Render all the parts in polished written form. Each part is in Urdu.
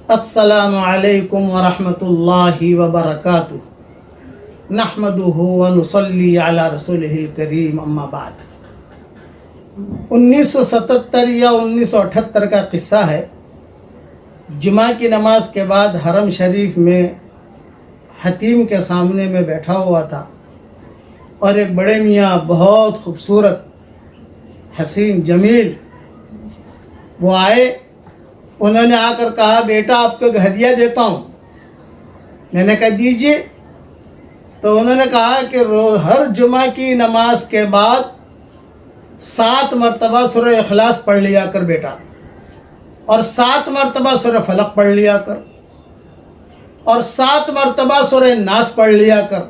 السلام علیکم ورحمۃ اللہ وبرکاتہ نحمدہ ونصلی علی رسولہ الکریم اما بعد 1977 یا 1978 کا قصہ ہے۔ جمعہ کی نماز کے بعد حرم شریف میں حتیم کے سامنے میں بیٹھا ہوا تھا اور ایک بڑے میاں بہت خوبصورت حسین جمیل وہ آئے۔ انہوں نے آ کر کہا بیٹا آپ کو ایک ہدیہ دیتا ہوں۔ میں نے کہا دیجئے۔ تو انہوں نے کہا کہ ہر جمعہ کی نماز کے بعد 7 مرتبہ سورہ اخلاص پڑھ لیا کر بیٹا، اور 7 مرتبہ سورہ فلق پڑھ لیا کر، اور 7 مرتبہ سورہ ناس پڑھ لیا کر۔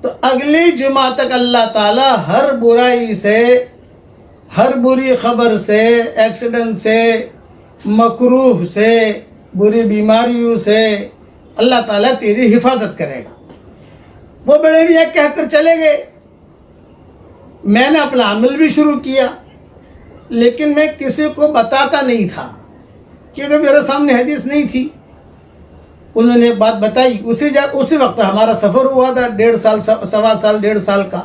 تو اگلی جمعہ تک اللہ تعالیٰ ہر برائی سے، ہر بری خبر سے، ایکسیڈنٹ سے، مکروہ سے، بری بیماریوں سے اللہ تعالیٰ تیری حفاظت کرے گا۔ وہ بڑے میاں کہہ کر چلے گئے۔ میں نے اپنا عمل بھی شروع کیا، لیکن میں کسی کو بتاتا نہیں تھا کیونکہ میرے سامنے حدیث نہیں تھی۔ انہوں نے بات بتائی، اسی وقت ہمارا سفر ہوا تھا 1.5 سال، 1.25 سال کا،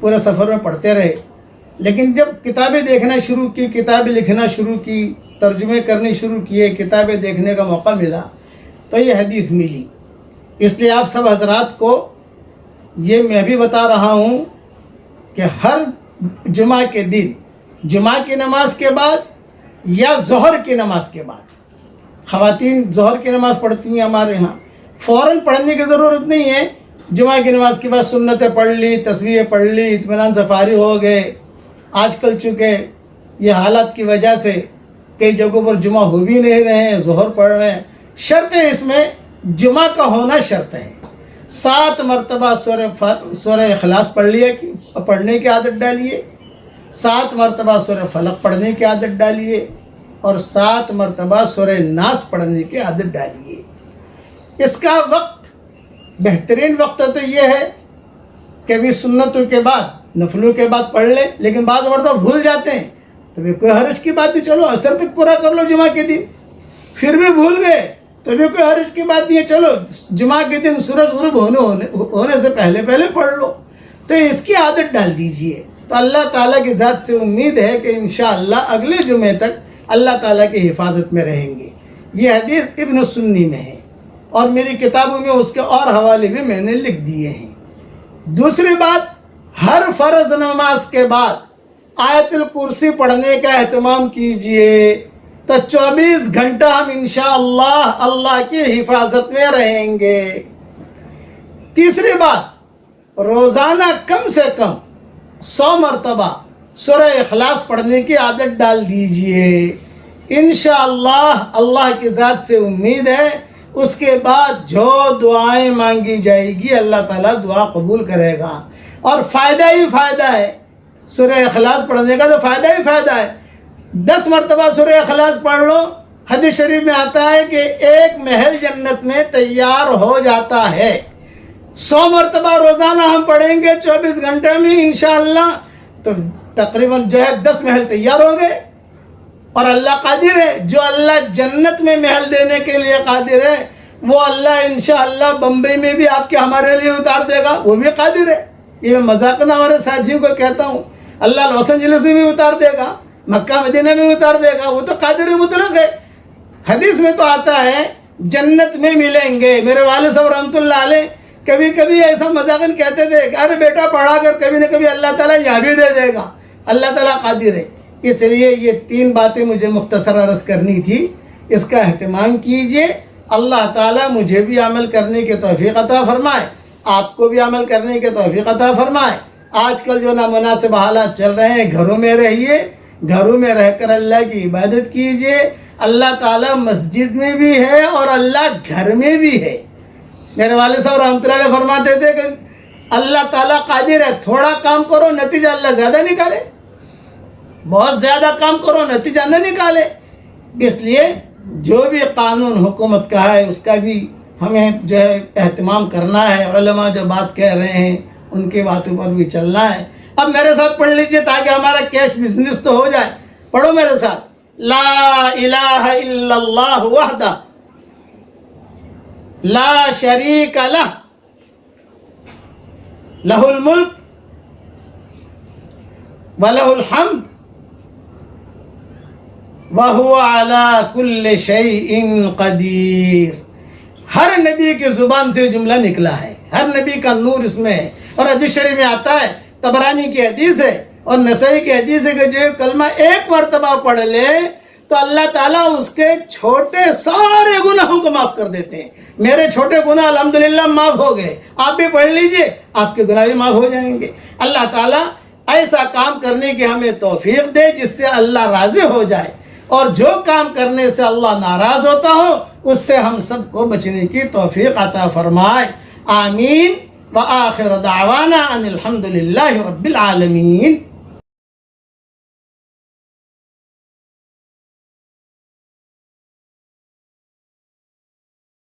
پورے سفر میں پڑھتے رہے۔ لیکن جب کتابیں دیکھنا شروع کی، کتابیں لکھنا شروع کی، ترجمے کرنے شروع کیے، کتابیں دیکھنے کا موقع ملا تو یہ حدیث ملی۔ اس لیے آپ سب حضرات کو یہ میں بھی بتا رہا ہوں کہ ہر جمعہ کے دن، جمعہ کی نماز کے بعد یا ظہر کی نماز کے بعد، خواتین ظہر کی نماز پڑھتی ہیں ہمارے ہاں، فوراً پڑھنے کی ضرورت نہیں ہے۔ جمعہ کی نماز کے بعد سنتیں پڑھ لی، تسبیحیں پڑھ لی، اطمینان سے فارغ ہو گئے۔ آج کل چونکہ یہ حالات کی وجہ سے کئی جگہوں پر جمعہ ہو بھی نہیں رہے ہیں، ظہر پڑھ رہے ہیں۔ شرط ہے اس میں جمعہ کا ہونا شرط ہے۔ 7 مرتبہ سورہ اخلاص پڑھنے کی عادت ڈالیے، 7 مرتبہ سورہ فلق پڑھنے کی عادت ڈالیے، اور 7 مرتبہ سورہ ناس پڑھنے کی عادت ڈالیے۔ اس کا وقت، بہترین وقت تو یہ ہے کہ بھی سنتوں کے بعد، نفلوں کے بعد پڑھ لیں، لیکن بعض مرتبہ بھول جاتے ہیں تو بھی کوئی حرج کی بات نہیں، چلو عصر تک پورا کر لو جمعہ کے دن۔ پھر بھی بھول گئے تو بھی کوئی حرج کی بات نہیں ہے، چلو جمعہ کے دن سورج غروب ہونے سے پہلے پڑھ لو۔ تو اس کی عادت ڈال دیجئے، تو اللہ تعالیٰ کی ذات سے امید ہے کہ انشاءاللہ اگلے جمعے تک اللہ تعالیٰ کی حفاظت میں رہیں گے۔ یہ حدیث ابن سنی میں ہے، اور میری کتابوں میں اس کے اور حوالے بھی میں نے لکھ دیے ہیں۔ دوسری بات، ہر فرض نماز کے بعد آیت الکرسی پڑھنے کا اہتمام کیجئے، تو 24 گھنٹہ ہم انشاءاللہ اللہ کی حفاظت میں رہیں گے۔ تیسری بات، روزانہ کم سے کم 100 مرتبہ سورہ اخلاص پڑھنے کی عادت ڈال دیجئے۔ انشاءاللہ اللہ کی ذات سے امید ہے اس کے بعد جو دعائیں مانگی جائے گی اللہ تعالیٰ دعا قبول کرے گا، اور فائدہ ہی فائدہ ہے۔ سورہ اخلاص پڑھنے کا تو فائدہ ہی فائدہ ہے۔ 10 مرتبہ سورہ اخلاص پڑھ لو، حدیث شریف میں آتا ہے کہ ایک محل جنت میں تیار ہو جاتا ہے۔ 100 مرتبہ روزانہ ہم پڑھیں گے 24 گھنٹے میں انشاءاللہ، تو تقریباً 10 محل تیار ہو گئے۔ اور اللہ قادر ہے، جو اللہ جنت میں محل دینے کے لیے قادر ہے، وہ اللہ انشاءاللہ بمبئی میں بھی آپ کے ہمارے لیے اتار دے گا، وہ بھی قادر ہے۔ یہ میں مذاق نہ ہمارے ساتھیوں کو کہتا ہوں، اللہ لاس اینجلس میں بھی اتار دے گا، مکہ مدینہ میں اتار دے گا، وہ تو قادر مطلق ہے۔ حدیث میں تو آتا ہے جنت میں ملیں گے۔ میرے والد صاحب رحمۃ اللہ علیہ کبھی کبھی ایسا مذاقاً کہتے تھے کہ ارے بیٹا پڑھا کر، کبھی نہ کبھی اللہ تعالیٰ یہاں بھی دے دے گا۔ اللہ تعالیٰ قادر ہے۔ اس لیے یہ 3 باتیں مجھے مختصر عرض کرنی تھی، اس کا اہتمام کیجئے۔ اللہ تعالیٰ مجھے بھی عمل کرنے کی توفیق عطا فرمائے، آپ کو بھی عمل کرنے کی توفیق عطا فرمائے۔ آج کل جو نامناسب حالات چل رہے ہیں، گھروں میں رہیے، گھروں میں رہ کر اللہ کی عبادت کیجئے۔ اللہ تعالیٰ مسجد میں بھی ہے اور اللہ گھر میں بھی ہے۔ میرے والد صاحب رحمۃ اللہ علیہ فرماتے تھے کہ اللہ تعالیٰ قادر ہے، تھوڑا کام کرو نتیجہ اللہ زیادہ نکالے، بہت زیادہ کام کرو نتیجہ نہ نکالے۔ اس لیے جو بھی قانون حکومت کا ہے اس کا بھی ہمیں جو ہے اہتمام کرنا ہے۔ علماء جو بات کہہ رہے ہیں ان کی باتوں پر بھی چلنا ہے۔ اب میرے ساتھ پڑھ لیجئے تاکہ ہمارا کیش بزنس تو ہو جائے۔ پڑھو میرے ساتھ۔ لا الہ الا اللہ وحدہ لا شریک لہ لہ الملک وَلَهُ الْحَمْدُ وَهُوَ عَلَى كُلِّ شَيْءٍ قَدِيرٌ. ہر نبی کی زبان سے جملہ نکلا ہے، ہر نبی کا نور اس میں ہے. اور حدیث شریف میں آتا ہے، طبرانی کی حدیث ہے اور نسائی کی حدیث ہے کہ جو کلمہ ایک مرتبہ پڑھ لے تو اللہ تعالیٰ اس کے چھوٹے سارے گناہوں کو معاف کر دیتے ہیں. میرے چھوٹے گناہ الحمدللہ معاف ہو گئے، آپ بھی پڑھ لیجئے، آپ کے گناہ بھی معاف ہو جائیں گے. اللہ تعالیٰ ایسا کام کرنے کی ہمیں توفیق دے جس سے اللہ راضی ہو جائے، اور جو کام کرنے سے اللہ ناراض ہوتا ہو اس سے ہم سب کو بچنے کی توفیق عطا فرمائے. آمین. وآخر دعوانا ان الحمد للہ رب العالمین.